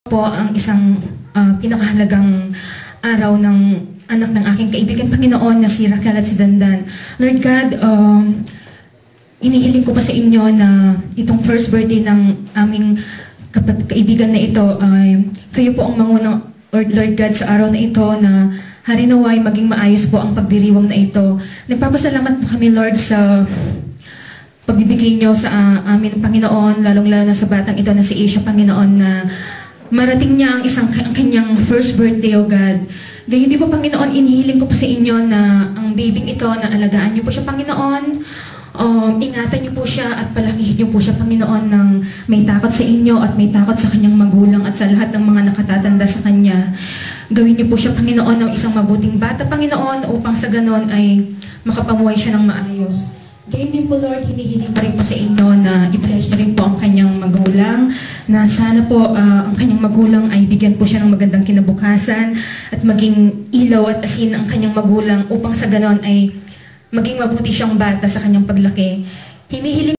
Po ang isang pinakahalagang araw ng anak ng aking kaibigan Panginoon na si Raquel at si Dandan. Lord God, inihiling ko pa sa inyo na itong first birthday ng aming kaibigan na ito ay kayo po ang mangunang Lord God sa araw na ito na harinaway maging maayos po ang pagdiriwang na ito. Nagpapasalamat po kami Lord sa pagbibigay nyo sa amin Panginoon, lalong-lalo na sa batang ito na si Asia Panginoon na marating niya ang kanyang first birthday, O God. Gayon di po, Panginoon, inihiling ko po sa inyo na ang babyng ito, na alagaan niyo po siya, Panginoon. Ingatan niyo po siya at palakihin niyo po siya, Panginoon, ng may takot sa inyo at may takot sa kanyang magulang at sa lahat ng mga nakatatanda sa kanya. Gawin niyo po siya, Panginoon, ng isang mabuting bata, Panginoon, upang sa ganon ay makapamuhay siya ng maayos. Gayon din po, Lord, hinihiling pa rin po sa inyo na i-bless na rin po ang kanyang magulang, na sana po ang kanyang magulang ay bigyan po siya ng magandang kinabukasan at maging ilaw at asin ang kanyang magulang upang sa ganon ay maging mabuti siyang bata sa kanyang paglaki. Hinihiling